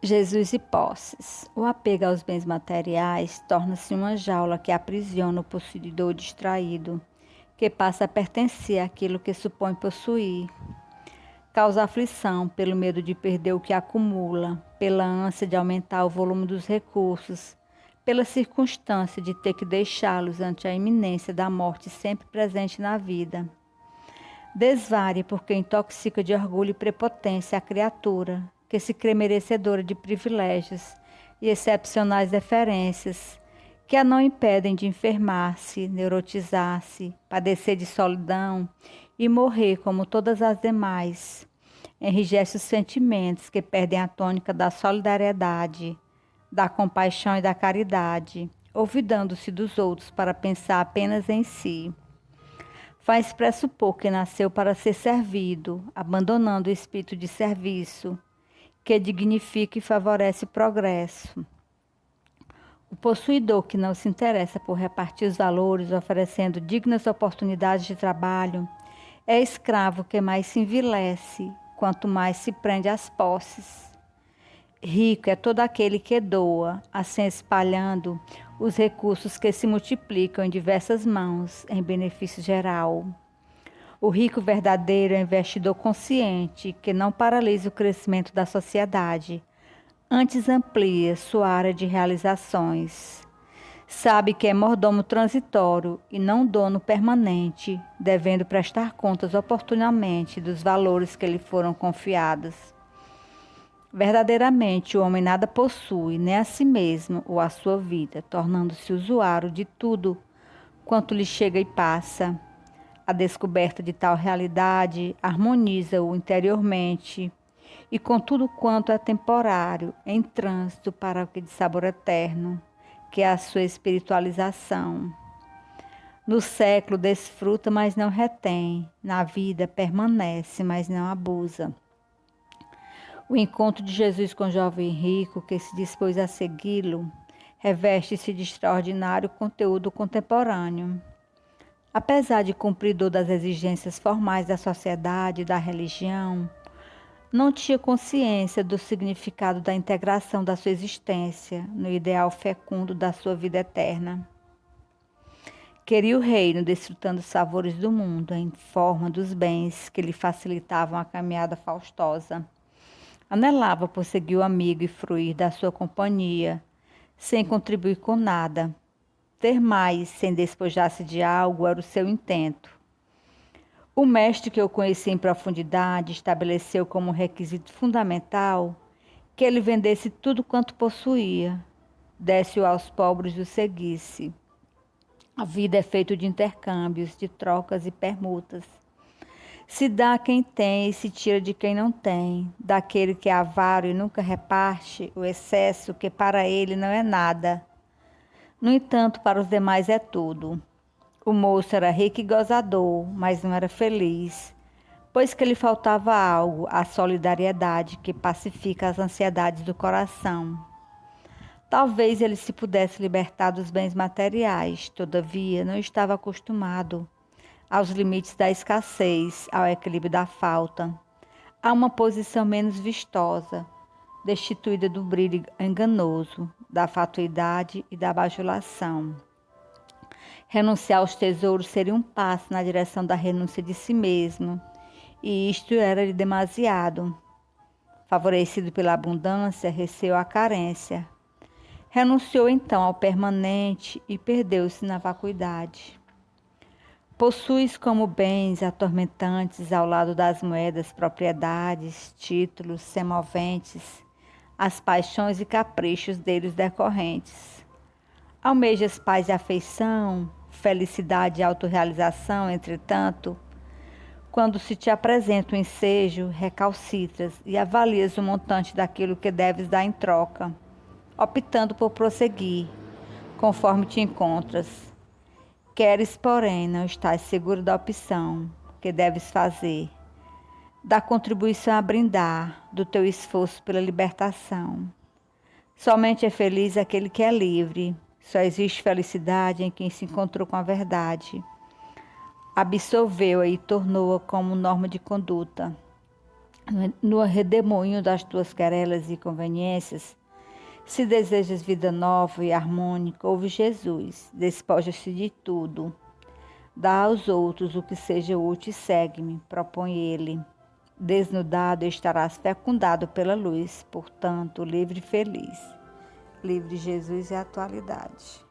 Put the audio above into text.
Jesus e posses. O apego aos bens materiais torna-se uma jaula que aprisiona o possuidor distraído, que passa a pertencer àquilo que supõe possuir. Causa aflição pelo medo de perder o que acumula, pela ânsia de aumentar o volume dos recursos, pela circunstância de ter que deixá-los ante a iminência da morte sempre presente na vida. Desvaria porque intoxica de orgulho e prepotência a criatura, que se crê merecedora de privilégios e excepcionais deferências, que a não impedem de enfermar-se, neurotizar-se, padecer de solidão e morrer como todas as demais. Enrijece os sentimentos que perdem a tônica da solidariedade, da compaixão e da caridade, olvidando-se dos outros para pensar apenas em si. Faz pressupor que nasceu para ser servido, abandonando o espírito de serviço, que dignifica e favorece o progresso. O possuidor que não se interessa por repartir os valores, oferecendo dignas oportunidades de trabalho, é escravo que mais se envilece, quanto mais se prende às posses. Rico é todo aquele que doa, assim espalhando os recursos que se multiplicam em diversas mãos, em benefício geral. O rico verdadeiro é investidor consciente, que não paralisa o crescimento da sociedade, antes amplia sua área de realizações. Sabe que é mordomo transitório e não dono permanente, devendo prestar contas oportunamente dos valores que lhe foram confiados. Verdadeiramente, o homem nada possui, nem a si mesmo ou a sua vida, tornando-se usuário de tudo quanto lhe chega e passa. A descoberta de tal realidade harmoniza-o interiormente e com tudo quanto é temporário, em trânsito para o que de sabor eterno, que é a sua espiritualização. No século desfruta, mas não retém, na vida permanece, mas não abusa. O encontro de Jesus com o jovem rico que se dispôs a segui-lo reveste-se de extraordinário conteúdo contemporâneo. Apesar de cumpridor das exigências formais da sociedade e da religião, não tinha consciência do significado da integração da sua existência no ideal fecundo da sua vida eterna. Queria o reino, desfrutando os sabores do mundo em forma dos bens que lhe facilitavam a caminhada faustosa. Anelava por seguir o amigo e fruir da sua companhia, sem contribuir com nada. Ter mais, sem despojar-se de algo, era o seu intento. O mestre que eu conheci em profundidade estabeleceu como requisito fundamental que ele vendesse tudo quanto possuía, desse-o aos pobres e o seguisse. A vida é feita de intercâmbios, de trocas e permutas. Se dá a quem tem e se tira de quem não tem, daquele que é avaro e nunca reparte o excesso que para ele não é nada. No entanto, para os demais é tudo. O moço era rico e gozador, mas não era feliz, pois que lhe faltava algo, a solidariedade que pacifica as ansiedades do coração. Talvez ele se pudesse libertar dos bens materiais, todavia não estava acostumado aos limites da escassez, ao equilíbrio da falta, a uma posição menos vistosa, destituída do brilho enganoso, da fatuidade e da bajulação. Renunciar aos tesouros seria um passo na direção da renúncia de si mesmo, e isto era-lhe demasiado. Favorecido pela abundância, receou a carência. Renunciou então ao permanente e perdeu-se na vacuidade. Possuis como bens atormentantes ao lado das moedas, propriedades, títulos, semoventes, as paixões e caprichos deles decorrentes. Almejas paz e afeição, felicidade e autorrealização, entretanto, quando se te apresenta o ensejo, recalcitras e avalias o montante daquilo que deves dar em troca, optando por prosseguir, conforme te encontras. Queres, porém, não estás seguro da opção que deves fazer, da contribuição a brindar, do teu esforço pela libertação. Somente é feliz aquele que é livre. Só existe felicidade em quem se encontrou com a verdade. Absolveu-a e tornou-a como norma de conduta. no redemoinho das tuas querelas e conveniências. Se desejas vida nova e harmônica, ouve Jesus, despoja-se de tudo. Dá aos outros o que seja útil e segue-me, propõe ele. Desnudado estarás fecundado pela luz, portanto, livre e feliz. Livre Jesus e atualidade.